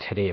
21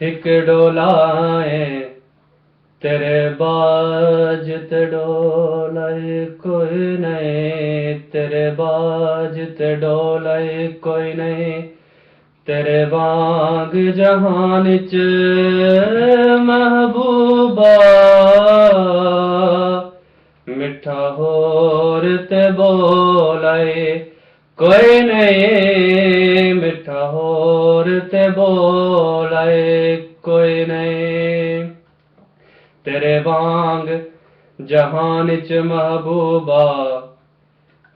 ایک ڈولائے تیرے باج تے ڈولائے کوئی نہیں، تیرے باج تے ڈولائے کوئی نہیں، تیرے وانگ جہان چ محبوبہ میٹھا ہور تے بولائے کوئی نہیں، میٹھا ہور تے بولائے کوئی نہیں، تیرے وانگ جہان چ محبوبہ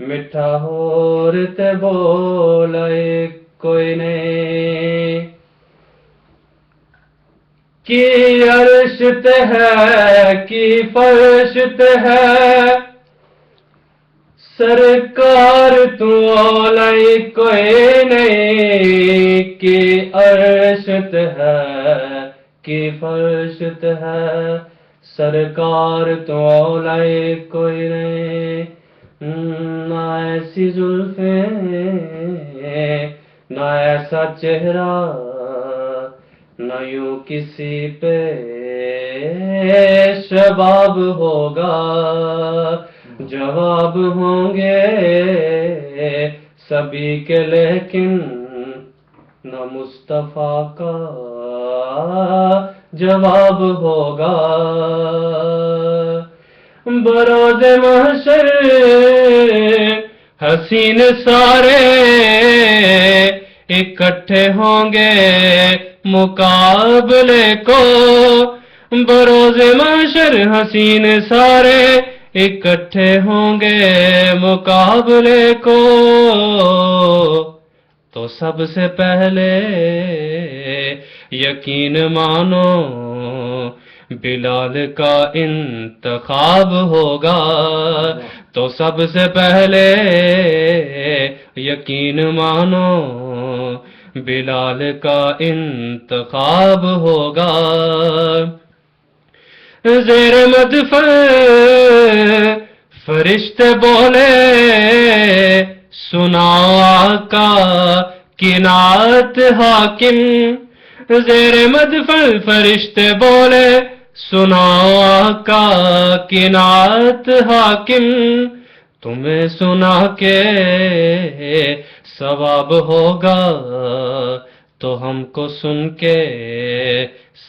میٹھا ہور تے بولائے کوئی نہیں، کی عرش تے ہے کی فرش تے ہے سرکار تو اولائی کوئی نہیں، کی عرش تے ہے کی فرش تے ہے سرکار تو اولائی کوئی نہیں، نہ ایسی زلفیں نہ ایسا چہرہ نہ یوں کسی پہ شباب ہوگا، جواب ہوں گے سبھی کے لیکن نہ مصطفیٰ کا جواب ہوگا، بروز محشر حسین سارے اکٹھے ہوں گے مقابلے کو، بروز محشر حسین سارے اکٹھے ہوں گے مقابلے کو، تو سب سے پہلے یقین مانو بلال کا انتخاب ہوگا، تو سب سے پہلے یقین مانو بلال کا انتخاب ہوگا، زیر مدفع فرشتے بولے سنا آقا کی نعت حاکم، زیر مدفع فرشتے بولے سنا آقا کی نعت حاکم، تمہیں سنا کے ثواب ہوگا تو ہم کو سن کے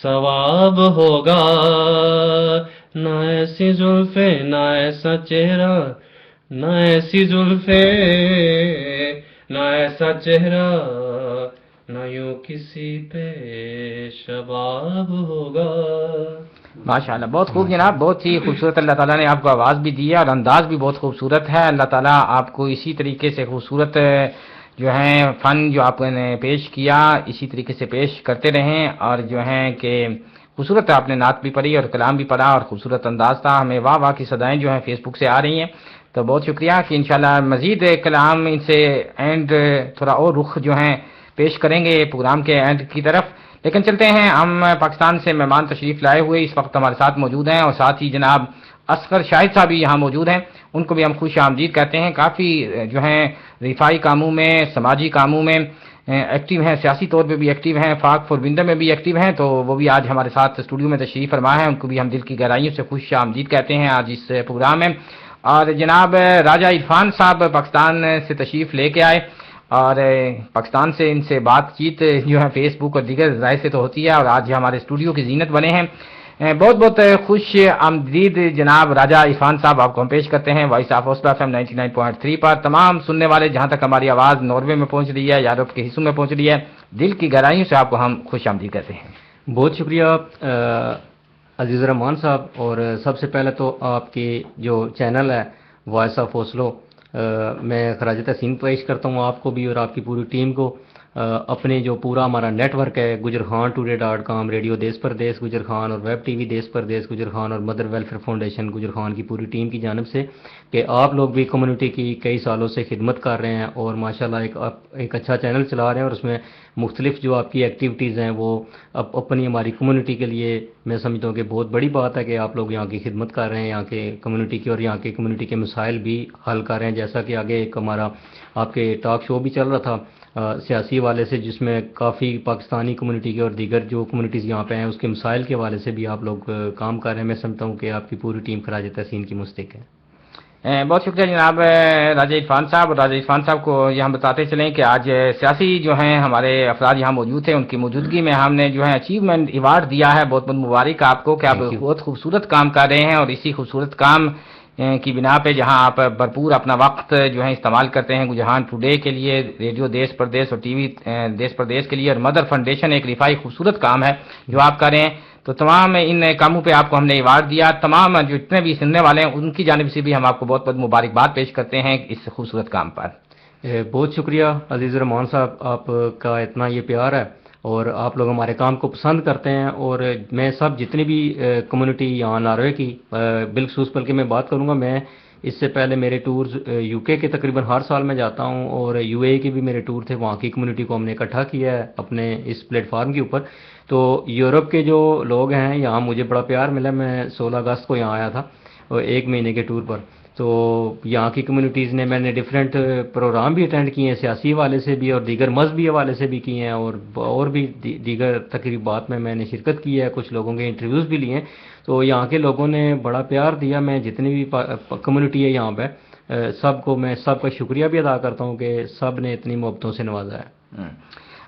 ثواب ہوگا، نہ ایسی زلفیں نہ ایسا چہرہ نہ ایسی زلفیں نہ ایسا چہرہ نہ یوں کسی پہ شباب ہوگا۔ ماشاءاللہ، بہت خوب جناب، بہت ہی خوبصورت اللہ تعالیٰ نے آپ کو آواز بھی دی ہے اور انداز بھی بہت خوبصورت ہے۔ اللہ تعالیٰ آپ کو اسی طریقے سے خوبصورت جو ہیں فن جو آپ نے پیش کیا اسی طریقے سے پیش کرتے رہیں، اور جو ہیں کہ خوبصورت آپ نے نعت بھی پڑھی اور کلام بھی پڑھا اور خوبصورت انداز تھا، ہمیں واہ واہ کی صدائیں جو ہیں فیس بک سے آ رہی ہیں، تو بہت شکریہ کہ انشاءاللہ مزید کلام ان سے اینڈ تھوڑا اور رخ جو ہیں پیش کریں گے پروگرام کے اینڈ کی طرف، لیکن چلتے ہیں ہم پاکستان سے مہمان تشریف لائے ہوئے اس وقت ہمارے ساتھ موجود ہیں، اور ساتھ ہی جناب اصغر شاہد صاحب بھی یہاں موجود ہیں، ان کو بھی ہم خوش آمدید کہتے ہیں۔ کافی جو ہیں رفائی کاموں میں، سماجی کاموں میں ایکٹیو ہیں، سیاسی طور پہ بھی ایکٹیو ہیں، فاق فوربندہ میں بھی ایکٹیو ہیں، تو وہ بھی آج ہمارے ساتھ اسٹوڈیو میں تشریف فرما ہے، ان کو بھی ہم دل کی گہرائیوں سے خوش آمدید کہتے ہیں آج اس پروگرام میں۔ اور جناب راجہ عرفان صاحب پاکستان سے تشریف لے کے آئے، اور پاکستان سے ان سے بات چیت جو ہے فیس بک اور دیگر ذرائع سے تو ہوتی ہے، اور آج ہمارے اسٹوڈیو کی زینت بنے ہیں۔ بہت بہت خوش آمدید جناب راجہ عرفان صاحب، آپ کو ہم پیش کرتے ہیں وائس آف حوصلہ FM 99.3 پر۔ تمام سننے والے جہاں تک ہماری آواز ناروے میں پہنچ رہی ہے، یورپ کے حصوں میں پہنچ رہی ہے، دل کی گہرائیوں سے آپ کو ہم خوش آمدید کرتے ہیں۔ بہت شکریہ عزیز الرحمان صاحب، اور سب سے پہلے تو آپ کی جو چینل ہے وائس آف اوسلو، میں خراج تحسین پیش کرتا ہوں آپ کو بھی اور آپ کی پوری ٹیم کو۔ اپنے جو پورا ہمارا نیٹ ورک ہے gujarkhan.com، ریڈیو دیس پردیس گجر خان، اور ویب ٹی وی دیس پردیس گجر خان، اور مدر ویلفیئر فاؤنڈیشن گجر خان کی پوری ٹیم کی جانب سے، کہ آپ لوگ بھی کمیونٹی کی کئی سالوں سے خدمت کر رہے ہیں، اور ماشاءاللہ ایک اچھا چینل چلا رہے ہیں، اور اس میں مختلف جو آپ کی ایکٹیویٹیز ہیں وہ اپنی ہماری کمیونٹی کے لیے میں سمجھتا ہوں کہ بہت بڑی بات ہے کہ آپ لوگ یہاں کی خدمت کر رہے ہیں، یہاں کے کمیونٹی کی، اور یہاں کے کمیونٹی کے مسائل بھی حل کر رہے ہیں، جیسا کہ آگے ایک ہمارا آپ کے ٹاک شو بھی چل رہا تھا سیاسی حوالے سے جس میں کافی پاکستانی کمیونٹی کے اور دیگر جو کمیونٹیز یہاں پہ ہیں اس کے مسائل کے حوالے سے بھی آپ لوگ کام کر رہے ہیں. میں سمجھتا ہوں کہ آپ کی پوری ٹیم خراج تحسین کی مستحق ہے. بہت شکریہ جناب راجہ عرفان صاحب. اور راجہ عرفان صاحب کو یہ ہم بتاتے چلیں کہ آج سیاسی جو ہیں ہمارے افراد یہاں موجود تھے, ان کی موجودگی میں ہم نے جو ہے اچیومنٹ ایوارڈ دیا ہے. بہت بہت مبارک آپ کو کہ آپ بہت خوبصورت کام کر رہے ہیں, اور اسی خوبصورت کام کی بنا پہ جہاں آپ بھرپور اپنا وقت جو ہے استعمال کرتے ہیں گجہان ٹوڈے کے لیے, ریڈیو دیش پردیش اور ٹی وی دیش پردیش کے لیے, اور مدر فاؤنڈیشن ایک رفائی خوبصورت کام ہے جو آپ کر رہے ہیں. تو تمام ان کاموں پہ آپ کو ہم نے ایوارڈ دیا. تمام جو اتنے بھی سننے والے ہیں ان کی جانب سے بھی ہم آپ کو بہت بہت مبارکباد پیش کرتے ہیں اس خوبصورت کام پر. بہت شکریہ عزیز الرحمان صاحب, آپ کا اتنا یہ پیار ہے اور آپ لوگ ہمارے کام کو پسند کرتے ہیں. اور میں سب جتنی بھی کمیونٹی یہاں ناروے کی بالخصوص بلکہ میں بات کروں گا, میں اس سے پہلے میرے ٹورز یو کے تقریباً ہر سال میں جاتا ہوں, اور یو اے کے بھی میرے ٹور تھے. وہاں کی کمیونٹی کو ہم نے اکٹھا کیا ہے اپنے اس پلیٹ فارم کے اوپر. تو یورپ کے جو لوگ ہیں یہاں مجھے بڑا پیار ملا. میں 16 اگست کو یہاں آیا تھا ایک مہینے کے ٹور پر. تو یہاں کی کمیونٹیز نے, میں نے ڈفرینٹ پروگرام بھی اٹینڈ کیے ہیں سیاسی حوالے سے بھی اور دیگر مذہبی حوالے سے بھی کیے ہیں, اور بھی دیگر تقریبات میں نے شرکت کی ہے. کچھ لوگوں کے انٹرویوز بھی لیے ہیں. تو یہاں کے لوگوں نے بڑا پیار دیا. میں جتنی بھی کمیونٹی ہے یہاں پہ سب کو میں سب کا شکریہ بھی ادا کرتا ہوں کہ سب نے اتنی محبتوں سے نوازا ہے.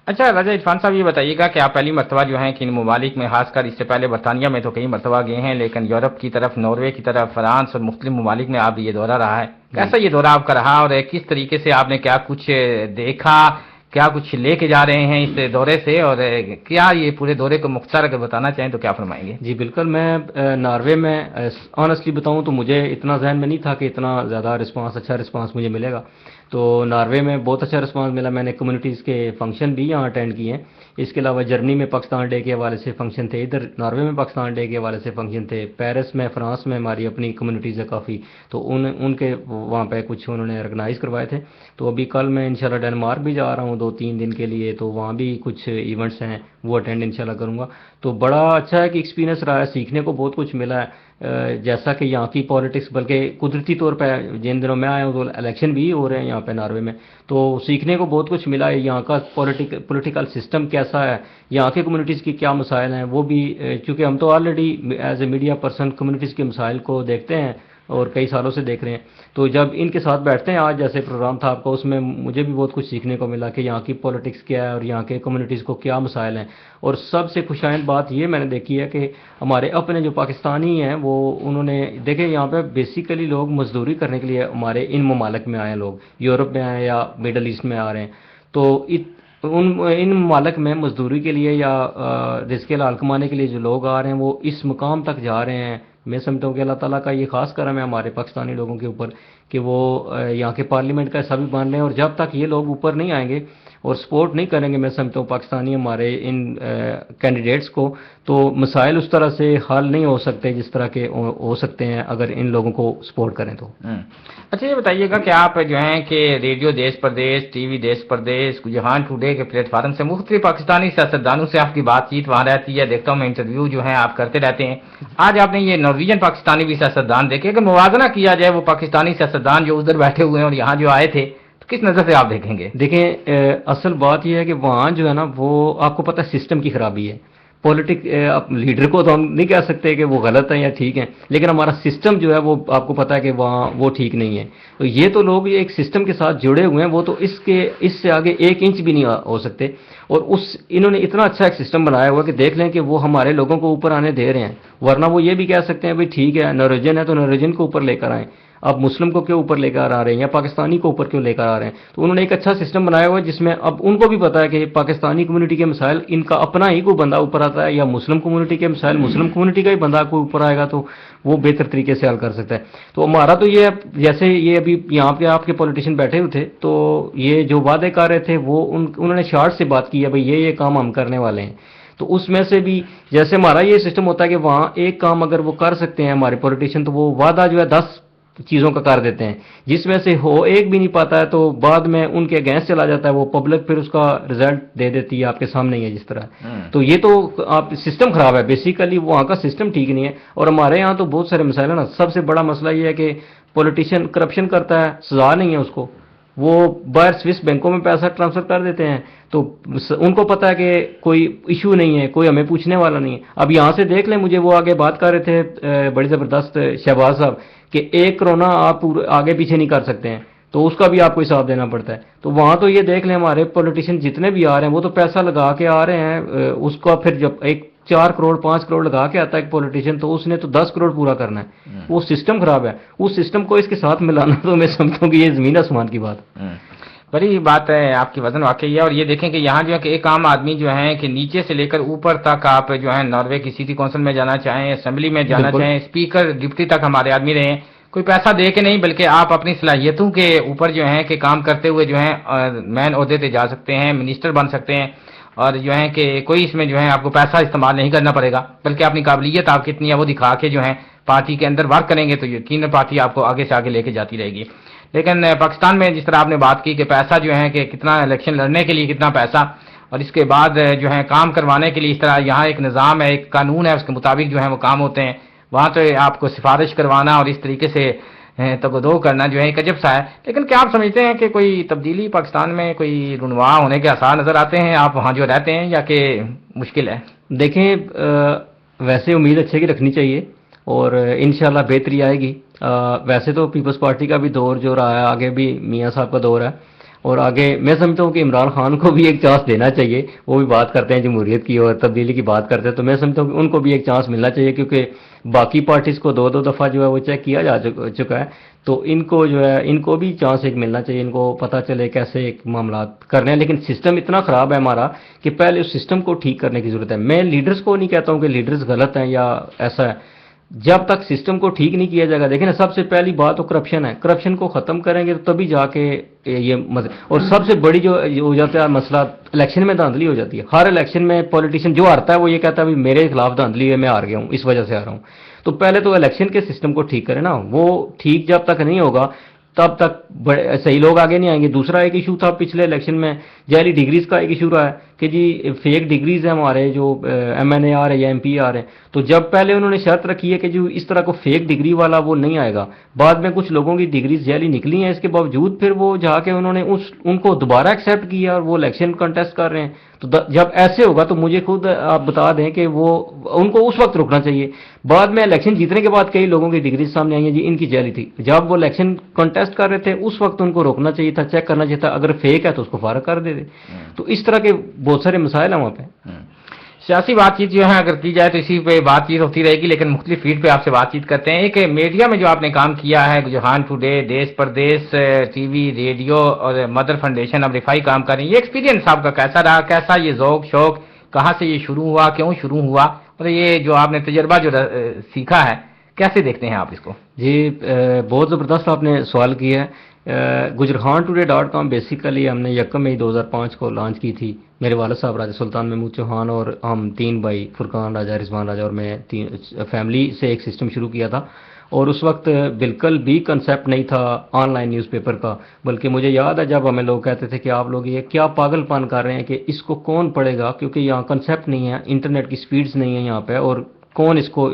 اچھا راجہ عرفان صاحب, یہ بتائیے گا کہ آپ پہلی مرتبہ جو ہیں کن ممالک میں, خاص کر اس سے پہلے برطانیہ میں تو کئی مرتبہ گئے ہیں, لیکن یورپ کی طرف, ناروے کی طرف, فرانس اور مختلف ممالک میں آپ یہ دورہ رہا ہے. کیسا یہ دورہ آپ کا رہا, اور کس طریقے سے آپ نے کیا کچھ دیکھا, کیا کچھ لے کے جا رہے ہیں اس دورے سے, اور کیا یہ پورے دورے کو مختصر اگر بتانا چاہیں تو کیا فرمائیں گے؟ جی بالکل. میں ناروے میں آنیسٹلی بتاؤں تو مجھے اتنا ذہن میں نہیں تھا کہ اتنا زیادہ رسپانس, اچھا رسپانس مجھے ملے گا. تو ناروے میں بہت اچھا رسپانس ملا. میں نے کمیونٹیز کے فنکشن بھی یہاں اٹینڈ کیے ہیں. اس کے علاوہ جرمنی میں پاکستان ڈے کے حوالے سے فنکشن تھے, ادھر ناروے میں پاکستان ڈے کے حوالے سے فنکشن تھے, پیرس میں فرانس میں ہماری اپنی کمیونٹیز ہے کافی, تو ان کے وہاں پہ کچھ انہوں نے آرگنائز کروائے تھے. تو ابھی کل میں انشاءاللہ ڈنمارک بھی جا رہا ہوں 2-3 دن کے لیے, تو وہاں بھی کچھ ایونٹس ہیں وہ اٹینڈ انشاءاللہ کروں گا. تو بڑا اچھا ہے کہ ایکسپیرینس رہا ہے, سیکھنے کو بہت کچھ ملا ہے. جیسا کہ یہاں کی پالیٹکس, بلکہ قدرتی طور پہ جن دنوں میں آیا ہوں تو الیکشن بھی ہو رہے ہیں یہاں پہ ناروے میں, تو سیکھنے کو بہت کچھ ملا ہے. یہاں کا پولیٹیکل سسٹم کیسا ہے, یہاں کے کمیونٹیز کی کیا مسائل ہیں, وہ بھی چونکہ ہم تو already as a media person communities کے مسائل کو دیکھتے ہیں اور کئی سالوں سے دیکھ رہے ہیں. تو جب ان کے ساتھ بیٹھتے ہیں, آج جیسے پروگرام تھا آپ کا, اس میں مجھے بھی بہت کچھ سیکھنے کو ملا کہ یہاں کی پولیٹکس کیا ہے اور یہاں کے کمیونٹیز کو کیا مسائل ہیں. اور سب سے خوشائند بات یہ میں نے دیکھی ہے کہ ہمارے اپنے جو پاکستانی ہیں وہ انہوں نے دیکھے یہاں پہ بیسیکلی لوگ مزدوری کرنے کے لیے ہمارے ان ممالک میں آئے ہیں, لوگ یورپ میں آئے ہیں یا مڈل ایسٹ میں آ رہے ہیں. تو ان ممالک میں مزدوری کے لیے یا رزق حلال کمانے کے لیے جو لوگ آ رہے ہیں وہ اس مقام تک جا رہے ہیں. میں سمجھتا ہوں کہ اللہ تعالیٰ کا یہ خاص کرم ہے ہمارے پاکستانی لوگوں کے اوپر کہ وہ یہاں کے پارلیمنٹ کا حصہ بھی بن رہے ہیں. اور جب تک یہ لوگ اوپر نہیں آئیں گے اور سپورٹ نہیں کریں گے, میں سمجھتا ہوں پاکستانی ہمارے ان کینڈیڈیٹس کو, تو مسائل اس طرح سے حل نہیں ہو سکتے جس طرح کے ہو سکتے ہیں اگر ان لوگوں کو سپورٹ کریں تو. اچھا یہ بتائیے گا کہ آپ جو ہیں کہ ریڈیو دیش پردیش, ٹی وی دیش پردیش, گجہان ٹوڈے کے پلیٹ فارم سے مختلف پاکستانی سیاستدانوں سے آپ کی بات چیت وہاں رہتی ہے, دیکھتا ہوں میں انٹرویو جو ہیں آپ کرتے رہتے ہیں. آج آپ نے یہ نارویجن پاکستانی بھی سیاستدان دیکھے, اگر موازنہ کیا جائے وہ پاکستانی سیاستدان جو ادھر بیٹھے ہوئے ہیں اور یہاں جو آئے تھے, تو کس نظر سے آپ دیکھیں گے؟ دیکھیں اصل بات یہ ہے کہ وہاں جو ہے نا وہ آپ کو پتہ ہے سسٹم کی خرابی ہے. لیڈر کو تو ہم نہیں کہہ سکتے کہ وہ غلط ہیں یا ٹھیک ہیں, لیکن ہمارا سسٹم جو ہے وہ آپ کو پتہ ہے کہ وہاں وہ ٹھیک نہیں ہے. تو یہ تو لوگ ایک سسٹم کے ساتھ جڑے ہوئے ہیں, وہ تو اس سے آگے 1 انچ بھی نہیں ہو سکتے. اور انہوں نے اتنا اچھا ایک سسٹم بنایا ہوا کہ دیکھ لیں کہ وہ ہمارے لوگوں کو اوپر آنے دے رہے ہیں. ورنہ وہ یہ بھی کہہ سکتے ہیں بھائی ٹھیک ہے نارویجن ہے تو نارویجن کو اوپر لے کر آئیں, اب مسلم کو کیوں اوپر لے کر آ رہے ہیں یا پاکستانی کو اوپر کیوں لے کر آ رہے ہیں. تو انہوں نے ایک اچھا سسٹم بنایا ہوا ہے جس میں اب ان کو بھی پتا ہے کہ پاکستانی کمیونٹی کے مسائل ان کا اپنا ہی کوئی بندہ اوپر آتا ہے, یا مسلم کمیونٹی کے مسائل مسلم کمیونٹی کا ہی بندہ کوئی اوپر آئے گا تو وہ بہتر طریقے سے حل کر سکتا ہے. تو ہمارا تو یہ جیسے یہ ابھی یہاں پہ آپ کے پولیٹیشین بیٹھے ہوئے تھے, تو یہ جو وعدے کر رہے تھے وہ انہوں نے شارٹ سے بات کی ہے بھائی یہ کام ہم کرنے والے ہیں. تو اس میں سے بھی جیسے ہمارا یہ سسٹم ہوتا ہے کہ وہاں ایک کام اگر وہ کر سکتے ہیں ہمارے پولیٹیشین, تو وہ وعدہ جو ہے 10 چیزوں کا کر دیتے ہیں, جس میں سے ہو ایک بھی نہیں پاتا ہے تو بعد میں ان کے اگینسٹ چلا جاتا ہے, وہ پبلک پھر اس کا رزلٹ دے دیتی ہے آپ کے سامنے ہی ہے جس طرح. تو یہ تو آپ سسٹم خراب ہے, بیسیکلی وہاں کا سسٹم ٹھیک نہیں ہے. اور ہمارے یہاں تو بہت سارے مسائل ہیں نا. سب سے بڑا مسئلہ یہ ہے کہ پولیٹیشین کرپشن کرتا ہے, سزا نہیں ہے اس کو, وہ باہر سوئس بینکوں میں پیسہ ٹرانسفر کر دیتے ہیں، تو ان کو پتہ ہے کہ کوئی ایشو نہیں ہے، کوئی ہمیں پوچھنے والا نہیں ہے. اب یہاں سے دیکھ لیں، مجھے وہ آگے بات کر رہے تھے بڑی زبردست شہباز صاحب کہ ایک کرونا آپ آگے پیچھے نہیں کر سکتے ہیں، تو اس کا بھی آپ کو حساب دینا پڑتا ہے. تو وہاں تو یہ دیکھ لیں ہمارے پولیٹیشین جتنے بھی آ رہے ہیں وہ تو پیسہ لگا کے آ رہے ہیں، اس کا پھر جب ایک 4 کروڑ 5 کروڑ لگا کے آتا ہے ایک پولیٹیشین، تو اس نے تو 10 کروڑ پورا کرنا ہے. وہ سسٹم خراب ہے، اس سسٹم کو اس کے ساتھ ملانا تو میں سمجھتا ہوں کہ یہ زمین آسمان کی بات ہے. بڑی بات ہے، آپ کی وزن واقعی ہے. اور یہ دیکھیں کہ یہاں جو ہے کہ ایک عام آدمی جو ہے کہ نیچے سے لے کر اوپر تک، آپ جو ہے ناروے کی سٹی کونسل میں جانا چاہیں، اسمبلی میں جانا بالکل. چاہیں، اسپیکر ڈپٹی تک ہمارے آدمی رہے ہیں، کوئی پیسہ دے کے نہیں، بلکہ آپ اپنی صلاحیتوں کے اوپر جو ہے کہ کام کرتے ہوئے جو ہے مین عہدے پہ جا سکتے ہیں، منسٹر بن سکتے ہیں. اور جو ہے کہ کوئی اس میں جو ہے آپ کو پیسہ استعمال نہیں کرنا پڑے گا، بلکہ اپنی قابلیت آپ کتنی ہے وہ دکھا کے جو ہے پارٹی کے اندر ورک کریں گے تو یقیناً پارٹی آپ کو آگے سے آگے لے کے جاتی رہے گی. لیکن پاکستان میں جس طرح آپ نے بات کی کہ پیسہ جو ہے کہ کتنا الیکشن لڑنے کے لیے کتنا پیسہ، اور اس کے بعد جو ہے کام کروانے کے لیے اس طرح یہاں ایک نظام ہے، ایک قانون ہے، اس کے مطابق جو ہے وہ کام ہوتے ہیں. وہاں تو آپ کو سفارش کروانا اور اس طریقے سے تگدو کرنا جو ہے ایک عجب سا ہے. لیکن کیا آپ سمجھتے ہیں کہ کوئی تبدیلی پاکستان میں کوئی رونما ہونے کے آثار نظر آتے ہیں آپ وہاں جو رہتے ہیں، یا کہ مشکل ہے؟ دیکھیں ویسے امید اچھے کی رکھنی چاہیے اور انشاءاللہ بہتری آئے گی. ویسے تو پیپلز پارٹی کا بھی دور جو رہا ہے، آگے بھی میاں صاحب کا دور ہے، اور آگے میں سمجھتا ہوں کہ عمران خان کو بھی ایک چانس دینا چاہیے. وہ بھی بات کرتے ہیں جمہوریت کی اور تبدیلی کی بات کرتے ہیں، تو میں سمجھتا ہوں کہ ان کو بھی ایک چانس ملنا چاہیے، کیونکہ باقی پارٹیز کو 2 دفعہ جو ہے وہ چیک کیا جا چکا ہے. تو ان کو جو ہے ان کو بھی چانس ایک ملنا چاہیے، ان کو پتہ چلے کیسے ایک معاملات کرنے ہیں. لیکن سسٹم اتنا خراب ہے ہمارا کہ پہلے اس سسٹم کو ٹھیک کرنے کی ضرورت ہے. میں لیڈرز کو نہیں کہتا ہوں کہ لیڈرز غلط ہیں یا ایسا ہے، جب تک سسٹم کو ٹھیک نہیں کیا جائے گا. دیکھیں نا، سب سے پہلی بات تو کرپشن ہے. کرپشن کو ختم کریں گے تو تبھی جا کے یہ اور سب سے بڑی جو ہو جاتا ہے مسئلہ، الیکشن میں دھاندلی ہو جاتی ہے. ہر الیکشن میں پولیٹیشین جو ہارتا ہے وہ یہ کہتا ہے میرے خلاف دھاندلی ہے، میں ہار گیا ہوں، اس وجہ سے آ رہا ہوں. تو پہلے تو الیکشن کے سسٹم کو ٹھیک کریں نا. وہ ٹھیک جب تک نہیں ہوگا تب تک صحیح لوگ آگے نہیں آئیں گے. دوسرا ایک ایشو تھا پچھلے الیکشن میں، جعلی ڈگریز کا ایک ایشو رہا ہے کہ جی فیک ڈگریز ہیں ہمارے جو ایم این اے آ رہے ہیں یا ایم پی آ رہے ہیں. تو جب پہلے انہوں نے شرط رکھی ہے کہ جو اس طرح کو فیک ڈگری والا وہ نہیں آئے گا، بعد میں کچھ لوگوں کی ڈگریز جعلی نکلی ہیں، اس کے باوجود پھر وہ جا کے انہوں نے ان کو دوبارہ ایکسیپٹ کیا اور وہ الیکشن کنٹیسٹ کر رہے ہیں. تو جب ایسے ہوگا تو مجھے خود آپ بتا دیں کہ وہ ان کو اس وقت رکنا چاہیے. بعد میں الیکشن جیتنے کے بعد کئی لوگوں کی ڈگریز سامنے آئی ہیں جی ان کی جعلی تھی. جب وہ الیکشن کنٹیسٹ کر رہے تھے اس وقت ان کو روکنا چاہیے تھا، چیک کرنا چاہیے تھا. اگر فیک ہے تو اس کو فارغ کر دے دے. تو اس طرح کے بہت سارے مسائل ہیں وہاں پہ. سیاسی بات چیت جو ہے اگر کی جائے تو اسی پہ بات چیت ہوتی رہے گی، لیکن مختلف فیلڈ پہ آپ سے بات چیت کرتے ہیں. ایک میڈیا میں جو آپ نے کام کیا ہے، جہان ٹوڈے، دیش پردیش ٹی وی، ریڈیو اور مدر فاؤنڈیشن، اب رفائی کام کر رہی ہیں، یہ ایکسپیرینس آپ کا کیسا رہا؟ کیسا یہ ذوق شوق، کہاں سے یہ شروع ہوا، کیوں شروع ہوا، اور یہ جو آپ نے تجربہ جو سیکھا ہے کیسے دیکھتے ہیں آپ اس کو؟ جی بہت زبردست آپ نے سوال کیا ہے. گجرخان ٹوڈے .com بیسیکلی ہم نے 1 مئی 2005 کو لانچ کی تھی. میرے والد صاحب راجہ سلطان محمود چوہان اور ہم 3 بھائی، فرقان راجہ، رضوان راجہ اور میں، فیملی سے ایک سسٹم شروع کیا تھا. اور اس وقت بالکل بھی کنسیپٹ نہیں تھا آن لائن نیوز پیپر کا. بلکہ مجھے یاد ہے جب ہمیں لوگ کہتے تھے کہ آپ لوگ یہ کیا پاگل پن کر رہے ہیں کہ اس کو کون پڑھے گا، کیونکہ یہاں کنسیپٹ نہیں ہے، انٹرنیٹ کی سپیڈز نہیں ہے یہاں پہ، اور کون اس کو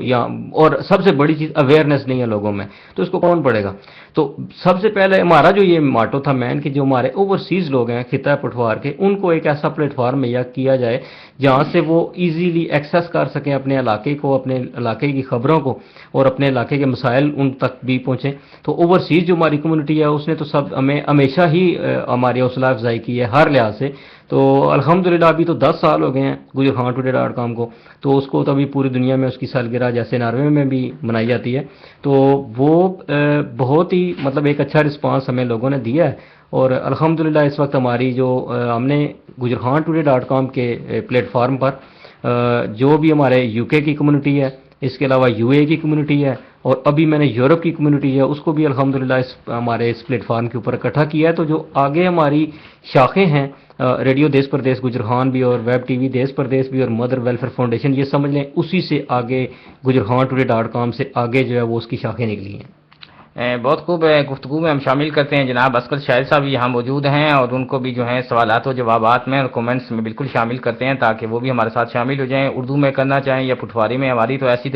اور سب سے بڑی چیز اویئرنیس نہیں ہے لوگوں میں، تو اس کو کون پڑھے گا. تو سب سے پہلے ہمارا جو یہ ماٹو تھا مین کہ جو ہمارے اوورسیز لوگ ہیں خطہ پٹوار کے، ان کو ایک ایسا پلیٹ فارم مہیا کیا جائے جہاں سے وہ ایزیلی ایکسیس کر سکیں اپنے علاقے کو، اپنے علاقے کی خبروں کو، اور اپنے علاقے کے مسائل ان تک بھی پہنچیں. تو اوورسیز جو ہماری کمیونٹی ہے اس نے تو سب ہمیں ہمیشہ ہی ہماری حوصلہ افزائی کی ہے ہر لحاظ سے. تو الحمدللہ ابھی تو 10 سال ہو گئے ہیں گجرخان ٹوڈے .com کو. تو اس کو تو ابھی پوری دنیا میں اس کی سالگرہ جیسے ناروے میں بھی منائی جاتی ہے. تو وہ بہت ہی مطلب ایک اچھا رسپانس ہمیں لوگوں نے دیا ہے. اور الحمدللہ اس وقت ہماری جو ہم نے گجرخان ٹوڈے .com کے پلیٹ فارم پر جو بھی ہمارے یو کے کی کمیونٹی ہے، اس کے علاوہ یو اے کی کمیونٹی ہے، اور ابھی میں نے یورپ کی کمیونٹی ہے اس کو بھی الحمدللہ ہمارے اس پلیٹ فارم کے اوپر اکٹھا کیا ہے. تو جو آگے ہماری شاخیں ہیں، ریڈیو دیش پردیش گجرخان بھی، اور ویب ٹی وی دیش پردیش بھی، اور مدر ویلفیئر فاؤنڈیشن، یہ سمجھ لیں اسی سے آگے گجرخان ٹوڈے .com سے آگے جو ہے وہ اس کی شاخیں نکلی ہیں. بہت خوب گفتگو میں ہم شامل کرتے ہیں جناب اسکر شاہد صاحب یہاں موجود ہیں اور ان کو بھی جو ہے سوالات و جوابات میں اور کومنٹس میں بالکل شامل کرتے ہیں تاکہ وہ بھی ہمارے ساتھ شامل ہو جائیں. اردو میں کرنا چاہیں یا پٹھواری میں, ہماری تو ایسی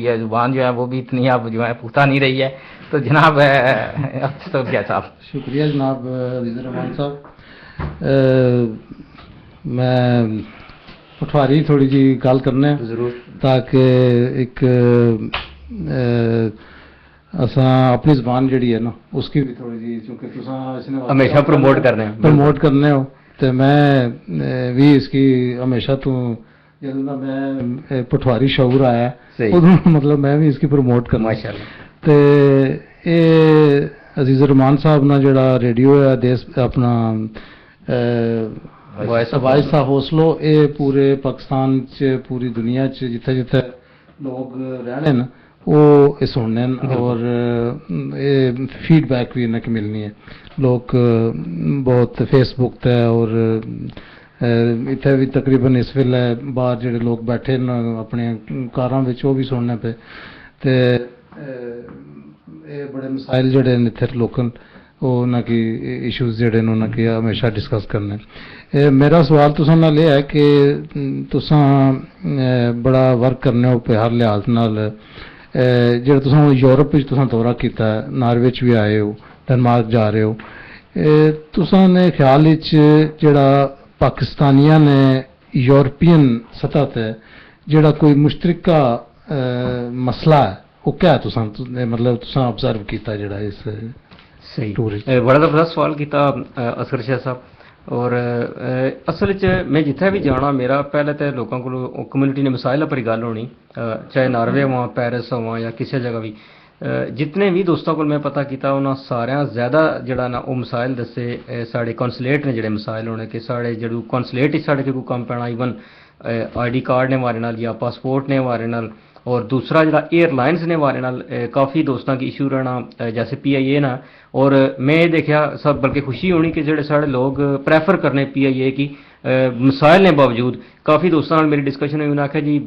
ہے زبان جو ہے وہ بھی اتنی اب جو ہے پختہ نہیں رہی ہے. تو جناب کیا صاحب. شکریہ جناب عزیز الرحمان صاحب. میں پٹھواری تھوڑی جی گل کرنے ضرور. تاکہ ایک اساں اپنی زبان جڑی ہے نا اس کی بھی تھوڑی جی, چونکہ تساں اس نے ہمیشہ پروموٹ کرنے ہیں. پروموٹ کرنے ہو تو میں بھی اس کی ہمیشہ تو جدوں میں پٹھواری شعور آیا ادوں مطلب میں بھی اس کی پروموٹ کرنا. ماشاءاللہ. تے اے عزیز الرحمان صاحب نا جڑا ریڈیو ہے دیس اپنا وائس آف اوسلو, اے پورے پاکستان چ پوری دنیا چ جتھے جتھے لوگ رہنے نا وہ سننے اور فیڈ بیک بھی انہیں ملنی ہے. لوگ بہت فیس بک تے اور اتنے بھی تقریباً اس ویلے باہر جڑے لوگ بیٹھے اپنے کاراں وچ وہ بھی سننے پہ تے بڑے مسائل جڑے اتنے لوکل وہ انہوں کی ایشوز جڑے انہوں کی ہمیشہ ڈسکس کرنے. میرا سوال تساں نال یہ ہے کہ تساں بڑا ورک کرنے ہو پہ ہر لحاظ نال جڑا تساں یورپ وچ تساں دورہ کیتا ہے, ناروے وچ بھی آئے ہو, ڈنمارک جا رہے ہو, تساں نے خیال وچ جڑا پاکستانیاں نے یورپین سطح تے جڑا کوئی مشترکہ مسئلہ ہے وہ کیا ہے تساں مطلب تساں آبزرو کیتا جڑا اس صحیح. بڑا زبردست سوال کیتا اصغر شاہ صاحب. اور اصل میں جتھے بھی جانا میرا پہلے تو لوگوں کو کمیونٹی نے مسائل پر ہی گل ہونی, چاہے ناروے ہوا, پیرس ہوا یا کسی جگہ بھی. جتنے بھی دوستوں کو میں پتہ کیتا انہاں سارے زیادہ جڑا نا وہ مسائل دسے ساڑے کونسلیٹ نے جڑے مسائل ہونے کہ ساڑے جڑو کونسلیٹ ہی ساڑے کوئی کام پینا, ایون آئی ڈی کارڈ نے وارے نال یا پاسپورٹ نے وارے نال, اور دوسرا جڑا ایئر لائنز نے وارے نال کافی دوستوں کی ایشو رہنا جیسے پی آئی اے نا. اور میں دیکھا سب بلکہ خوشی ہونی کہ جڑے سارے لوگ پریفر کرنے پی آئی اے کی مسائل نے باوجود. کافی دوستوں میری ڈسکشن ہوئی, انہوں نے آخیا جی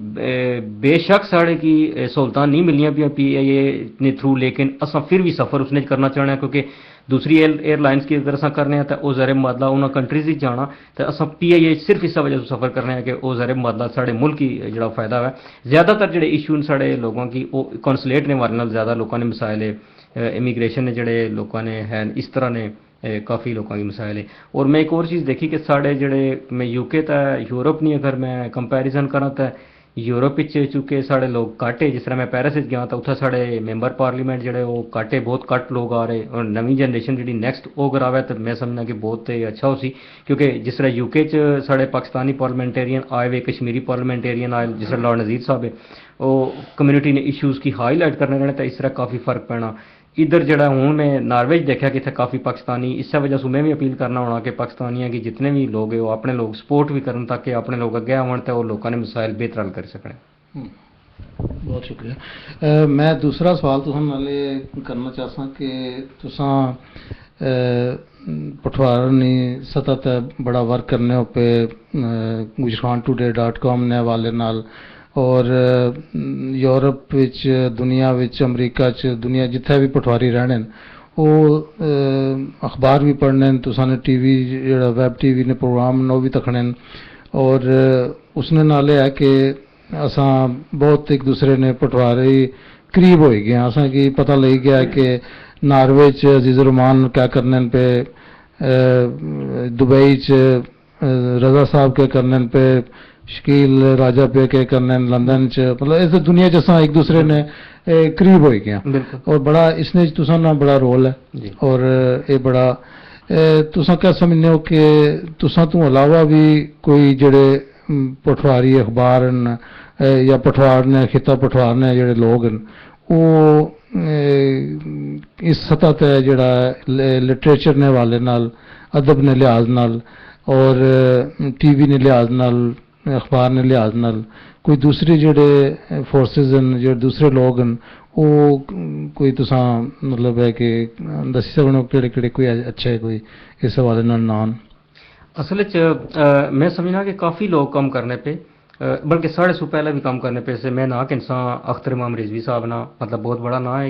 بے شک ساڑے کی سہولتیں نہیں ملیاں پیا پی آئی اے نے تھرو, لیکن اصا پھر بھی سفر اس نے کرنا چاہنا ہے کیونکہ دوسری ایئر لائنس کی اگر اصا کرنے ہیں تو وہ زر مبادلہ انہوں کنٹریز ہی جانا تو اصا پی آئی اے صرف اس وجہ سے سفر کرنے ہیں کہ وہ زر مبادلہ سارے ملک کی جڑا فائدہ ہے. زیادہ تر جڑے ایشو سارے لوگوں کی وہ کونسلیٹ نے وارے نال زیادہ لوگوں نے مسائل ہے, امیگریشن نے جڑے لوگوں نے ہیں اس طرح نے کافی لوگوں کی مسائل ہے. اور میں ایک اور چیز دیکھی کہ ساڑے جڑے میں یو کے تا یورپ نہیں اگر میں کمپیریزن کرا تو یورپ چونکہ ساڑے لوگ کٹ ہے, جس طرح میں پیرس گیا تو اتنا ساڑے ممبر پارلیمنٹ جڑے وہ کٹ ہے, بہت کٹ لوگ آ رہے, اور نویں جنریشن جڑی نیکسٹ وہ کراوے تو میں سمجھنا کہ بہت اچھا ہو سی. کیونکہ جس طرح یو کے ساڑے پاکستانی پارلیمنٹیرین آئے ہوئے, کشمیری پارلیمنٹیرین آئے, جس طرح لارڈ نذیر صاحب ہے وہ کمیونٹی نے ایشوز کی ہائی لائٹ کرنے رہنے, تو اس طرح کافی فرق پینا. ادھر جڑا ہوں میں ناروے دیکھا کہ اتنے کافی پاکستانی, اس وجہ سے میں بھی اپیل کرنا ہونا کہ پاکستانیاں کی جتنے بھی لوگ ہیں وہ اپنے لوگ سپورٹ بھی کرن تاکہ اپنے لوگ اگے آن تو وہ لوگوں نے مسائل بہتر حل کر سکیں. بہت شکریہ. میں دوسرا سوال تساں کرنا چاہتا کہ تساں پٹھواری سطح تے بڑا ورک کرنے ہو پہ gujarantoday.com نے حوالے نال, اور یورپ وچ دنیا وچ امریکہ چ دنیا جتھے بھی پٹھواری رہنے وہ اخبار بھی پڑھنے, تساں نے ٹی وی جڑا ویب ٹی وی نے پروگرام وہ بھی تکھنے, اور اس نے نالے ہے کہ اساں بہت ایک دوسرے نے پٹواری قریب ہوئی گیا. اساں کی پتہ لگ گیا کہ ناروے چ عزیز الرحمان کیا کرنے پہ, دبئی چ رضا صاحب کے کرنے پہ, شکیل راجہ پہ کے کرنے, لندن چ مطلب اس دنیا چ اساں ایک دوسرے نے قریب ہوئی گیا. اور بڑا اس نے تساں نا بڑا رول ہے, اور یہ بڑا تساں کیا سمجھنے ہو کہ تساں تو علاوہ بھی کوئی جڑے پٹھواری اخبار یا پٹھوار نے خطہ پٹھوار نے جڑے لوگ ہیں وہ اس سطح تے جڑا لٹریچر نے والے نال, ادب نے لحاظ نال, اور ٹی وی نے لحاظ نال, اخبار نے لحاظ نال کوئی دوسری جڑے فورسز ہیں جڑے دوسرے لوگ ہیں وہ کوئی تساں مطلب ہے کہ دسی سکو کہڑے کہڑے کوئی اچھے کوئی اس حوالے نال نام؟ اصل میں سمجھنا کہ کافی لوگ کام کرنے پہ, بلکہ ساڑھے سو پہلے بھی کام کرنے پہ سے میں نا کہ انسان اختر امام رضوی صاحب نا مطلب بہت بڑا نا ہے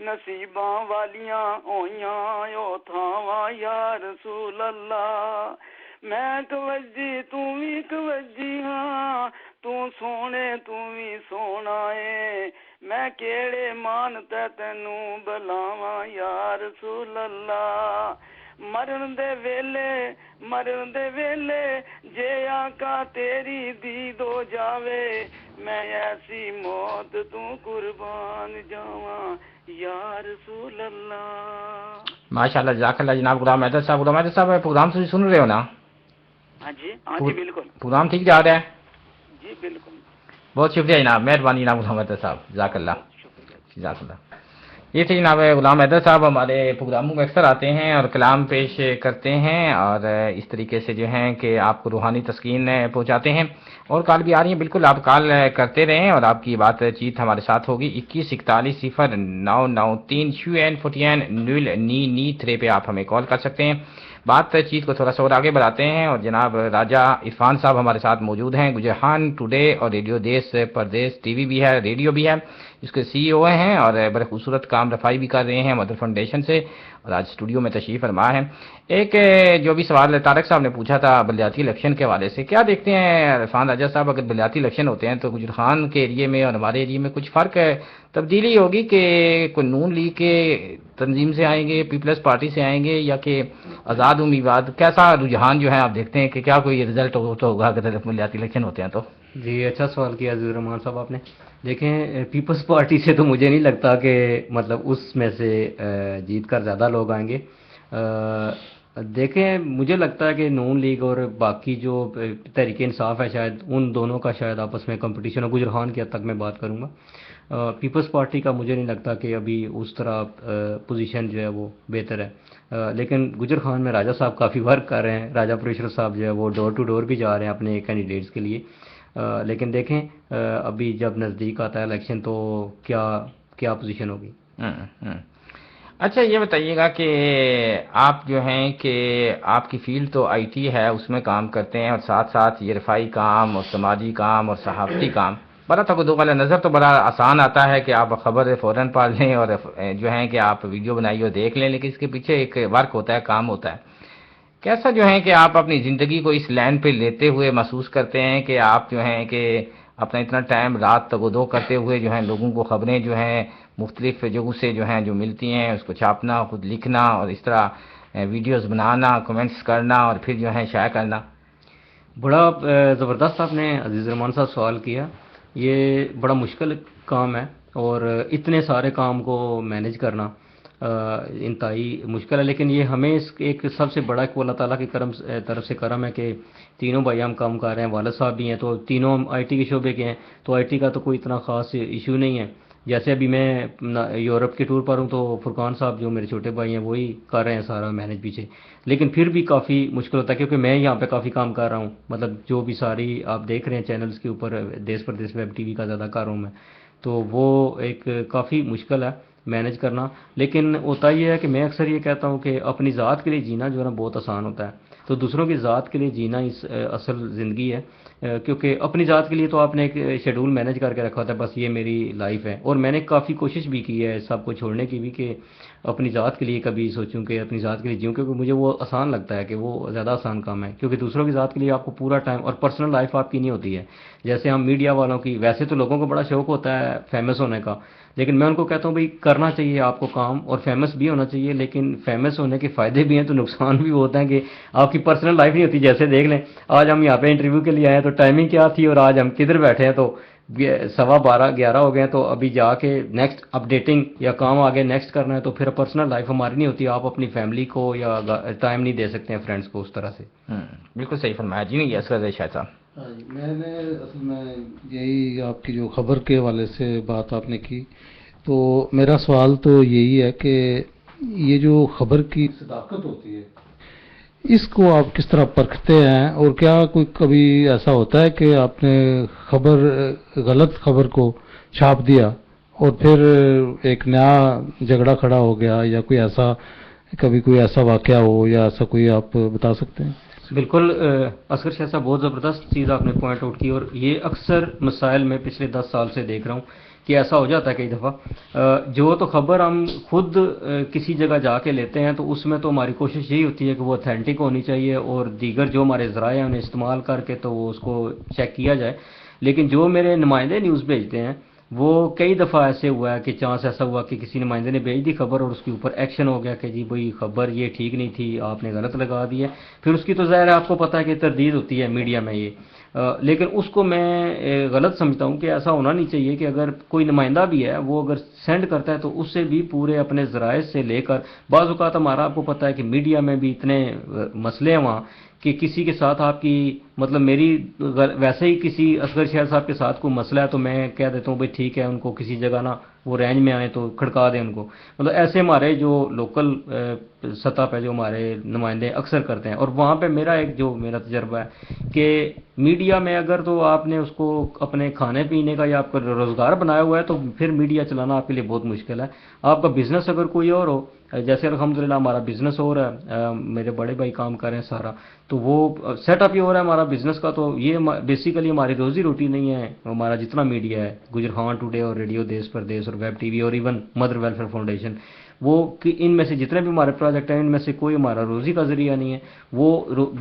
نصیباں والیاں ہویاں او تھاواں یا رسول اللہ میں کوجی تو بھی کوجی ہاں تو سونے تو بھی سونا ہے میں کیڑے مانتا تینوں بلاواں یا رسول اللہ مرن دے ویلے جے آقا تیری دید ہو جاوے میں ایسی موت تو قربان جاواں یا رسول اللہ. ماشاء اللہ جزاک اللہ جناب غلام حیدر صاحب. غلام حیدر صاحب پروگرام سے سن رہے ہو نا؟ ہاں جی بالکل پروگرام ٹھیک جا رہا ہے؟ جی بالکل. بہت شکریہ جناب, مہربانی جناب غلام حیدر صاحب, جزاک اللہ جزاک اللہ. یہ تھے جناب غلام حیدر صاحب, ہمارے پروگراموں میں اکثر آتے ہیں اور کلام پیش کرتے ہیں اور اس طریقے سے جو ہیں کہ آپ کو روحانی تسکین پہنچاتے ہیں. اور کال بھی آ رہی ہیں, بالکل آپ کال کرتے رہیں اور آپ کی بات چیت ہمارے ساتھ ہوگی. 21410993 پہ آپ ہمیں کال کر سکتے ہیں. بات چیت کو تھوڑا سا اور آگے بڑھاتے ہیں اور جناب راجہ عرفان صاحب ہمارے ساتھ موجود ہیں. گجران ٹوڈے اور ریڈیو دیس پردیس ٹی وی بھی ہے, ریڈیو بھی ہے, اس کے سی او ہیں اور بڑے خوبصورت کام رفائی بھی کر رہے ہیں مدر فاؤنڈیشن سے, اور آج اسٹوڈیو میں تشریف فرما ہے. ایک جو بھی سوال طارق صاحب نے پوچھا تھا بلدیاتی الیکشن کے حوالے سے, کیا دیکھتے ہیں عرفان راجہ صاحب, اگر بلدیاتی الیکشن ہوتے ہیں تو گجران کے ایریے میں اور ہمارے ایریے میں کچھ فرق ہے, تبدیلی ہوگی کہ کوئی نون لیگ کے تنظیم سے آئیں گے, پیپلز پارٹی سے آئیں گے, یا کہ آزاد امیدوار, کیسا رجحان جو ہے آپ دیکھتے ہیں کہ کیا کوئی رزلٹ ہوگا اگر بلدیاتی الیکشن ہوتے ہیں تو؟ جی اچھا سوال کیا عزیز الرحمان صاحب آپ نے. دیکھیں پیپلز پارٹی سے تو مجھے نہیں لگتا کہ مطلب اس میں سے جیت کر زیادہ لوگ آئیں گے. دیکھیں مجھے لگتا ہے کہ نون لیگ اور باقی جو تحریک انصاف ہے شاید ان دونوں کا شاید آپس میں کمپٹیشن ہو. گجران کی حد تک میں بات کروں گا. پیپلز پارٹی کا مجھے نہیں لگتا کہ ابھی اس طرح پوزیشن جو ہے وہ بہتر ہے. لیکن گجران میں راجہ صاحب کافی ورک کر رہے ہیں. راجہ پریشر صاحب جو ہے وہ ڈور ٹو ڈور بھی جا رہے ہیں اپنے کینڈیڈیٹس کے لیے. لیکن دیکھیں ابھی جب نزدیک آتا ہے الیکشن تو کیا پوزیشن ہوگی. اچھا یہ بتائیے گا کہ آپ جو ہیں کہ آپ کی فیلڈ تو آئی ٹی ہے, اس میں کام کرتے ہیں, اور ساتھ ساتھ یہ رفائی کام اور سماجی کام اور صحافتی کام, بڑا تبادلہ نظر تو بڑا آسان آتا ہے کہ آپ خبر فوراً پڑھ لیں اور جو ہے کہ آپ ویڈیو بنائیے اور دیکھ لیں, لیکن اس کے پیچھے ایک ورک ہوتا ہے, کام ہوتا ہے. کیسا جو ہے کہ آپ اپنی زندگی کو اس لائن پہ لیتے ہوئے محسوس کرتے ہیں کہ آپ جو ہیں کہ اپنا اتنا ٹائم رات تک دو کرتے ہوئے جو ہیں لوگوں کو خبریں جو ہیں مختلف جگہوں سے جو ہیں جو ملتی ہیں اس کو چھاپنا, خود لکھنا اور اس طرح ویڈیوز بنانا, کمنٹس کرنا اور پھر جو ہے شائع کرنا؟ بڑا زبردست آپ نے عزیز الرحمان صاحب سوال کیا. یہ بڑا مشکل کام ہے اور اتنے سارے کام کو مینیج کرنا انتہائی مشکل ہے. لیکن یہ ہمیں ایک سب سے بڑا اللہ تعالیٰ کی طرف سے کرم ہے کہ تینوں بھائی ہم کام کر رہے ہیں. والد صاحب بھی ہیں تو تینوں آئی ٹی کے شعبے کے ہیں, تو آئی ٹی کا تو کوئی اتنا خاص ایشو نہیں ہے. جیسے ابھی میں یورپ کے ٹور پر ہوں تو فرقان صاحب جو میرے چھوٹے بھائی ہیں وہی کر رہے ہیں سارا مینیج پیچھے. لیکن پھر بھی کافی مشکل ہوتا ہے کیونکہ میں یہاں پہ کافی کام کر رہا ہوں. مطلب جو بھی ساری آپ دیکھ رہے ہیں چینلز کے اوپر, دیس پردیس ویب ٹی وی کا زیادہ کر رہا ہوں میں, تو وہ ایک کافی مشکل ہے مینیج کرنا. لیکن ہوتا یہ ہے کہ میں اکثر یہ کہتا ہوں کہ اپنی ذات کے لیے جینا جو ہے نا بہت آسان ہوتا ہے, تو دوسروں کی ذات کے لیے جینا اس اصل زندگی ہے. کیونکہ اپنی ذات کے لیے تو آپ نے ایک شیڈول مینیج کر کے رکھا ہوتا ہے, بس یہ میری لائف ہے. اور میں نے کافی کوشش بھی کی ہے سب کو چھوڑنے کی بھی کہ اپنی ذات کے لیے کبھی سوچوں کہ اپنی ذات کے لیے جیوں, کیونکہ مجھے وہ آسان لگتا ہے کہ وہ زیادہ آسان کام ہے. کیونکہ دوسروں کی ذات کے لیے آپ کو پورا ٹائم, اور پرسنل لائف آپ کی نہیں ہوتی ہے جیسے ہم میڈیا والوں کی. ویسے تو لوگوں کو بڑا شوق ہوتا ہے فیمس ہونے کا, لیکن میں ان کو کہتا ہوں بھائی کرنا چاہیے آپ کو کام, اور فیمس بھی ہونا چاہیے, لیکن فیمس ہونے کے فائدے بھی ہیں تو نقصان بھی ہوتا ہے کہ آپ کی پرسنل لائف نہیں ہوتی. جیسے دیکھ لیں آج ہم یہاں پہ انٹرویو کے لیے آئے ہیں تو ٹائمنگ کیا تھی, اور آج ہم کدھر بیٹھے ہیں تو 12:15 ہو گئے ہیں. تو ابھی جا کے نیکسٹ اپڈیٹنگ یا کام آگے نیکسٹ کرنا ہے, تو پھر پرسنل لائف ہماری نہیں ہوتی. آپ اپنی فیملی کو یا ٹائم نہیں دے سکتے ہیں فرینڈس کو اس طرح سے. بالکل صحیح فرمایا جی. نہیں اصغر شاید صاحب, میں نے اصل میں یہی آپ کی جو خبر کے حوالے سے بات آپ نے کی, تو میرا سوال تو یہی ہے کہ یہ جو خبر کی صداقت ہوتی ہے اس کو آپ کس طرح پرکھتے ہیں, اور کیا کوئی کبھی ایسا ہوتا ہے کہ آپ نے غلط خبر کو چھاپ دیا اور پھر ایک نیا جھگڑا کھڑا ہو گیا, یا کوئی ایسا واقعہ ہو, یا ایسا کوئی آپ بتا سکتے ہیں؟ بالکل اصغر شاہ صاحب, بہت زبردست چیز آپ نے پوائنٹ آؤٹ کی, اور یہ اکثر مسائل میں پچھلے 10 سال سے دیکھ رہا ہوں کہ ایسا ہو جاتا ہے کئی دفعہ جو تو خبر ہم خود کسی جگہ جا کے لیتے ہیں تو اس میں تو ہماری کوشش یہی ہوتی ہے کہ وہ اتھینٹک ہونی چاہیے اور دیگر جو ہمارے ذرائع ہیں انہیں استعمال کر کے تو وہ اس کو چیک کیا جائے. لیکن جو میرے نمائندے نیوز بھیجتے ہیں وہ کئی دفعہ ایسے ہوا ہے کہ چانس ایسا ہوا کہ کسی نمائندے نے بھیج دی خبر اور اس کے اوپر ایکشن ہو گیا کہ جی بھائی خبر یہ ٹھیک نہیں تھی, آپ نے غلط لگا دی ہے. پھر اس کی تو ظاہر ہے آپ کو پتہ ہے کہ تردید ہوتی ہے میڈیا میں یہ, لیکن اس کو میں غلط سمجھتا ہوں کہ ایسا ہونا نہیں چاہیے کہ اگر کوئی نمائندہ بھی ہے وہ اگر سینڈ کرتا ہے تو اس سے بھی پورے اپنے ذرائع سے لے کر, بعض اوقات ہمارا آپ کو پتہ ہے کہ میڈیا میں بھی اتنے مسئلے ہیں وہاں کہ کسی کے ساتھ آپ کی مطلب میری ویسے ہی کسی اصغر شہر صاحب کے ساتھ کوئی مسئلہ ہے تو میں کہہ دیتا ہوں بھائی ٹھیک ہے ان کو کسی جگہ نا وہ رینج میں آئیں تو کھڑکا دیں ان کو. مطلب ایسے ہمارے جو لوکل سطح پہ جو ہمارے نمائندے اکثر کرتے ہیں. اور وہاں پہ میرا ایک جو میرا تجربہ ہے کہ میڈیا میں اگر تو آپ نے اس کو اپنے کھانے پینے کا یا آپ کا روزگار بنایا ہوا ہے تو پھر میڈیا چلانا آپ کے لیے بہت مشکل ہے. آپ کا بزنس اگر کوئی اور ہو, جیسے الحمدللہ ہمارا بزنس ہو رہا ہے, میرے بڑے بھائی کام کر رہے ہیں سارا, تو وہ سیٹ اپ ہی ہو رہا ہے ہمارا بزنس کا, تو یہ بیسیکلی ہماری روزی روٹی نہیں ہے. ہمارا جتنا میڈیا ہے گجر خان ٹوڈے اور ریڈیو دیس پردیس اور ویب ٹی وی اور ایون مدر ویلفیئر فاؤنڈیشن, وہ کہ ان میں سے جتنے بھی ہمارے پروجیکٹ ہیں ان میں سے کوئی ہمارا روزی کا ذریعہ نہیں ہے. وہ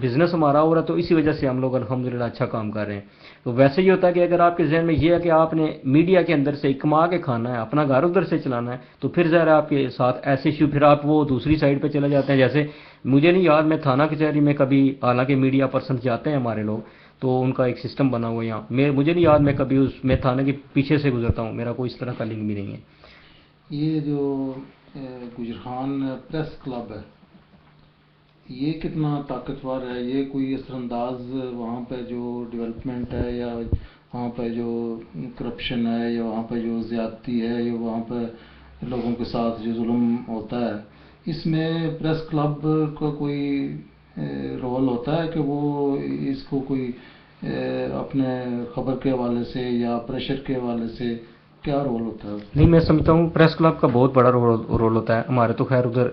بزنس ہمارا ہو رہا ہے تو اسی وجہ سے ہم لوگ الحمدللہ اچھا کام کر رہے ہیں. تو ویسے ہی ہوتا ہے کہ اگر آپ کے ذہن میں یہ ہے کہ آپ نے میڈیا کے اندر سے کما کے کھانا ہے, اپنا گھر ادھر سے چلانا ہے, تو پھر ظاہر ہے آپ کے ساتھ ایسے ایشو, پھر آپ وہ دوسری سائڈ پہ چلے جاتے ہیں. جیسے مجھے نہیں یاد میں تھانہ کچہری میں کبھی, حالانکہ میڈیا پرسن جاتے ہیں ہمارے لوگ تو ان کا ایک سسٹم بنا ہوا ہے یہاں, مجھے نہیں یاد میں کبھی اس میں تھانے کے پیچھے سے گزرتا ہوں, میرا کوئی اس طرح کا لنک بھی نہیں ہے. یہ جو گجر خان پریس کلب ہے یہ کتنا طاقتور ہے؟ یہ کوئی اثر انداز وہاں پہ جو ڈیولپمنٹ ہے یا وہاں پہ جو کرپشن ہے یا وہاں پہ جو زیادتی ہے یا وہاں پہ لوگوں کے ساتھ جو ظلم ہوتا ہے, اس میں پریس کلب کا کوئی رول ہوتا ہے کہ وہ اس کو کوئی اپنے خبر کے حوالے سے یا پریشر کے حوالے سے کیا رول ہوتا ہے؟ نہیں, میں سمجھتا ہوں پریس کلب کا بہت بڑا رول ہوتا ہے. ہمارے تو خیر ادھر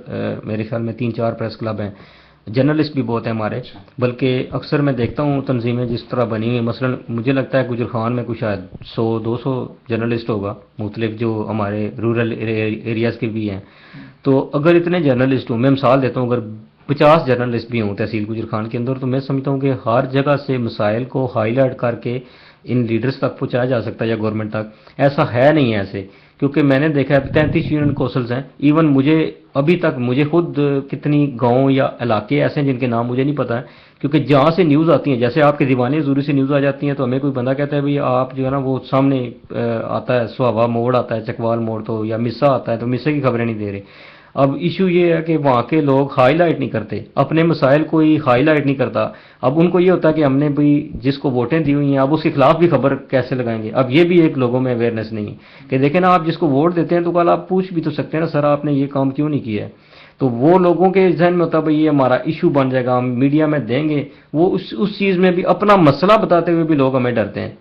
میرے خیال میں 3-4 پریس کلب ہیں, جرنلسٹ بھی بہت ہیں ہمارے, بلکہ اکثر میں دیکھتا ہوں تنظیمیں جس طرح بنی ہوئی, مثلا مجھے لگتا ہے گجر خان میں کچھ شاید 100-200 جرنلسٹ ہوگا, مختلف جو ہمارے رورل ایریاز کے بھی ہیں. تو اگر اتنے جرنلسٹ ہوں, میں مثال دیتا ہوں, اگر 50 جرنلسٹ بھی ہوں تحصیل گجر خان کے اندر, تو میں سمجھتا ہوں کہ ہر جگہ سے مسائل کو ہائی لائٹ کر کے ان لیڈرز تک پہنچایا جا سکتا ہے یا گورنمنٹ تک. ایسا ہے نہیں ہے ایسے, کیونکہ میں نے دیکھا ہے 33 یونین کونسلز ہیں. ایون مجھے ابھی تک مجھے خود کتنی گاؤں یا علاقے ایسے ہیں جن کے نام مجھے نہیں پتہ ہے, کیونکہ جہاں سے نیوز آتی ہیں, جیسے آپ کے دیوانے حضوری سے نیوز آ جاتی ہیں تو ہمیں کوئی بندہ کہتا ہے بھئی آپ جو ہے نا وہ سامنے آتا ہے سہاوا موڑ آتا ہے, چکوال موڑ, تو یا مسا آتا ہے تو مسے کی خبریں نہیں دے رہے. اب ایشو یہ ہے کہ وہاں کے لوگ ہائی لائٹ نہیں کرتے اپنے مسائل, کوئی ہائی لائٹ نہیں کرتا. اب ان کو یہ ہوتا ہے کہ ہم نے بھی جس کو ووٹیں دی ہوئی ہیں اب اس کے خلاف بھی خبر کیسے لگائیں گے. اب یہ بھی ایک لوگوں میں اویئرنیس نہیں ہے کہ دیکھیں نا, آپ جس کو ووٹ دیتے ہیں تو کل آپ پوچھ بھی تو سکتے ہیں نا, سر آپ نے یہ کام کیوں نہیں کیا ہے. تو وہ لوگوں کے ذہن میں ہوتا ہے بھئی یہ ہمارا ایشو بن جائے گا, ہم میڈیا میں دیں گے, وہ اس چیز میں بھی اپنا مسئلہ بتاتے ہوئے بھی لوگ ہمیں ڈرتے ہیں.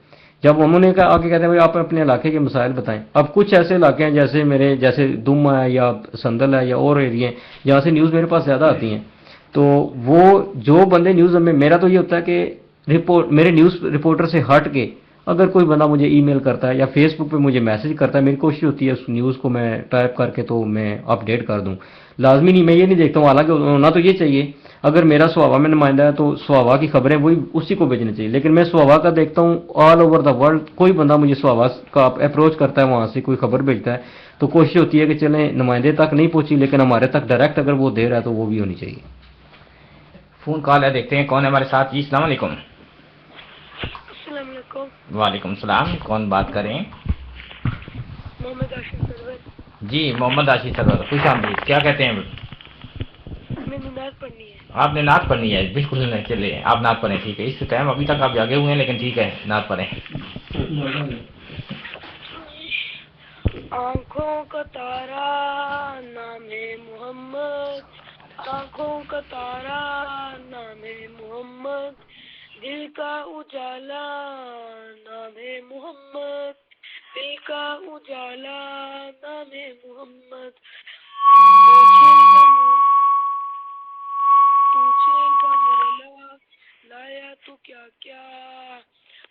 جب انہوں نے کہا آگے کہتے ہیں بھئی آپ اپنے علاقے کے مسائل بتائیں. اب کچھ ایسے علاقے ہیں جیسے میرے جیسے دم ہے یا سندل ہے یا اور ایریے ہیں جہاں سے نیوز میرے پاس زیادہ آتی ہیں, تو وہ جو بندے نیوز میں, میرا تو یہ ہوتا ہے کہ میرے نیوز رپورٹر سے ہٹ کے اگر کوئی بندہ مجھے ای میل کرتا ہے یا فیس بک پہ مجھے میسج کرتا ہے, میری کوشش ہوتی ہے اس نیوز کو میں ٹائپ کر کے تو میں اپڈیٹ کر دوں. لازمی نہیں, میں یہ نہیں دیکھتا ہوں, حالانکہ ہونا تو یہ چاہیے, اگر میرا سہاوا میں نمائندہ ہے تو سہاوا کی خبریں وہی اسی کو بھیجنی چاہیے. لیکن میں سہاوا کا دیکھتا ہوں آل اوور دا ورلڈ, کوئی بندہ مجھے سہاوا کا اپروچ کرتا ہے, وہاں سے کوئی خبر بھیجتا ہے, تو کوشش ہوتی ہے کہ چلیں نمائندے تک نہیں پہنچی لیکن ہمارے تک ڈائریکٹ اگر وہ دے رہا ہے تو وہ بھی ہونی چاہیے. فون کال ہے, دیکھتے ہیں کون ہے ہمارے ساتھ. جی السلام علیکم. السلام علیکم. وعلیکم السلام, کون بات کریں؟ محمد آشف سرور. جی محمد آشف سرور, خوش آمدید. کیا کہتے ہیں؟ میں نے نعت پڑھنی ہے. آپ نے نعت پڑھنی ہے, بالکل چلے آپ نعت پڑھیں, ٹھیک ہے. اس ٹائم ابھی تک آپ جاگے ہوئے ہیں لیکن ٹھیک ہے نعت پڑھیں. آنکھوں کا تارا نام محمد, آنکھوں کا تارا نام محمد, دل کا اجالا نام محمد, دل کا اجالا نام محمد. پوچھے گا مولا لایا تو کیا کیا,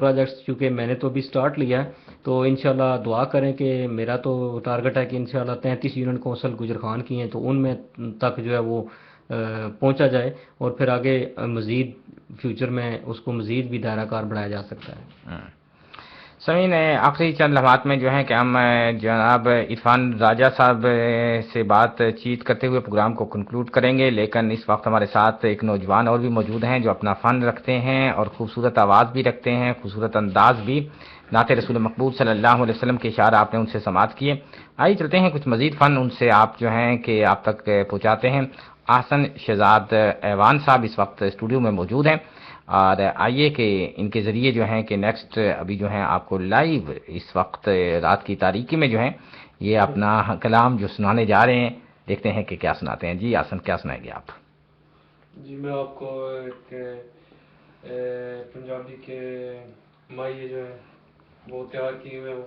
پروجیکٹس، چونکہ میں نے تو ابھی سٹارٹ لیا ہے، تو انشاءاللہ دعا کریں کہ میرا تو ٹارگٹ ہے کہ انشاءاللہ 33 یونین کونسل گجرخان کی ہیں تو ان میں تک جو ہے وہ پہنچا جائے، اور پھر آگے مزید فیوچر میں اس کو مزید بھی دائرہ کار بڑھایا جا سکتا ہے۔ سمعین، آخری چند لمحات میں جو ہے کہ ہم جناب عرفان راجہ صاحب سے بات چیت کرتے ہوئے پروگرام کو کنکلوڈ کریں گے، لیکن اس وقت ہمارے ساتھ ایک نوجوان اور بھی موجود ہیں جو اپنا فن رکھتے ہیں اور خوبصورت آواز بھی رکھتے ہیں، خوبصورت انداز بھی، نعت رسول مقبول صلی اللہ علیہ وسلم کے اشعار آپ نے ان سے سماعت کیے۔ آئیے چلتے ہیں کچھ مزید فن ان سے آپ جو ہیں کہ آپ تک پہنچاتے ہیں۔ احسن شہزاد ایوان صاحب اس وقت اسٹوڈیو میں موجود ہیں، اور آئیے کہ ان کے ذریعے جو ہیں کہ نیکسٹ ابھی جو ہیں آپ کو لائیو اس وقت رات کی تاریکی میں جو ہیں یہ اپنا کلام جو سنانے جا رہے ہیں، دیکھتے ہیں کہ کیا سناتے ہیں۔ جی احسن، کیا سنائیں گے آپ؟ جی میں آپ کو ایک پنجابی کے مائیے جو ہے وہ تیار کیے ہوئے وہ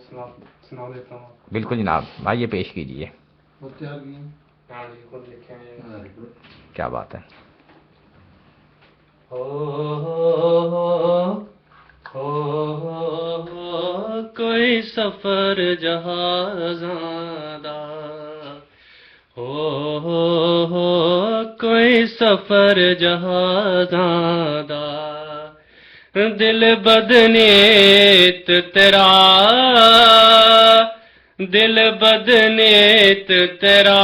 سنا دیتا ہوں۔ بالکل جناب، آئیے پیش کیجئے۔ ہاں جی، خود لکھے ہیں۔ کیا بات ہے۔ کوئی سفر جہازاں دا، کوئی سفر جہازاں دا، دل بدنیت تیرا، دل بدنیت تیرا،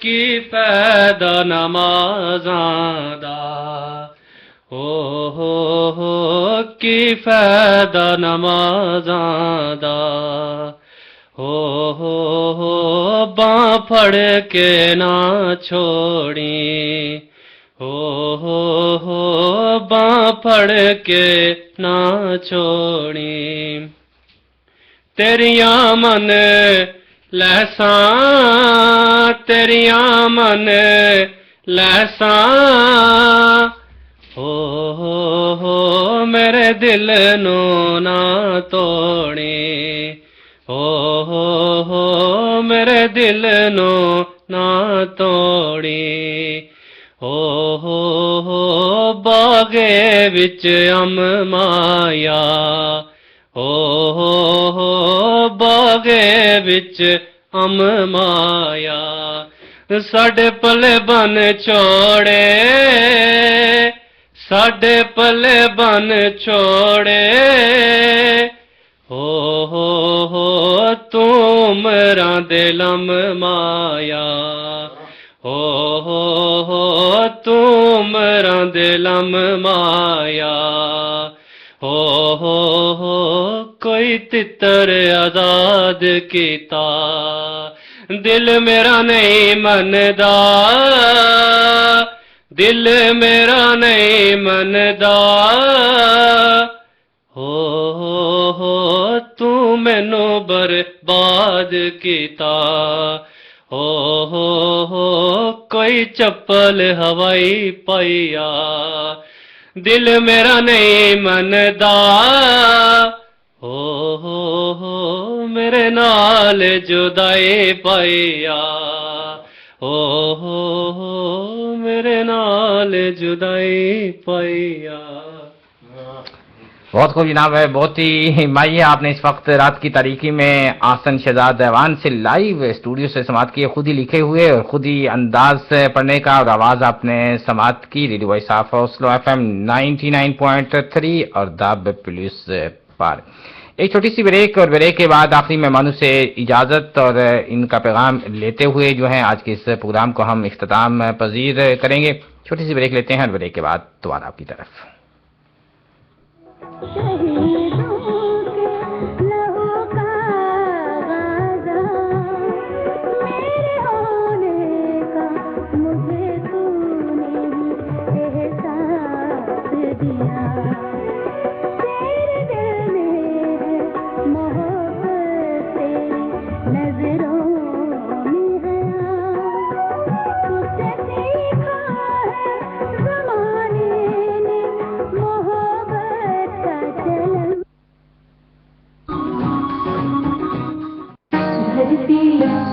کی فائدہ نمازاں دا، کی فائدہ نمازاں دا، باں پھڑ کے نہ چھوڑی، باں پھڑ کے نہ چھوڑی، تیریاں من لہساں، تیریاں من لہساں، میرے دل نو نہ توڑی، میرے دل نو نہ توڑی، باغے وچ ام مایا، باغے وچ ام مایا، ساڈے پلے بن چھوڑے، ساڈے پلے بن چھوڑے، تم راں دے لم مایا، تم راں دے لم مایا، کوئی تتر آزاد کیتا، دل میرا نہیں مندا، دل میرا نہیں مندا، تو مینو برباد کیتا، کوئی چپل ہوائی پائیا، دل میرا نہیں مندا، میرے نال جدائی پائیا، میرے نال جدائی پائیا۔ بہت خوب جناب ہے، بہت ہی مائیے آپ نے اس وقت رات کی تاریکی میں احسن شہزاد ایوان سے لائیو اسٹوڈیو سے سماعت کیے، خود ہی لکھے ہوئے اور خود ہی انداز سے پڑھنے کا، اور آواز آپ نے سماعت کی radio voice of Oslo FM ایم 99.3 اور داب پولیس پر۔ ایک چھوٹی سی بریک، اور بریک کے بعد آخری مہمانوں سے اجازت اور ان کا پیغام لیتے ہوئے جو ہے آج کے اس پروگرام کو ہم اختتام پذیر کریں گے۔ چھوٹی سی بریک لیتے ہیں، اور بریک کے بعد دوبارہ آپ کی طرف۔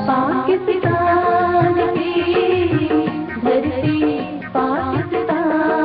پاکستان کی دھرتی، پاکستان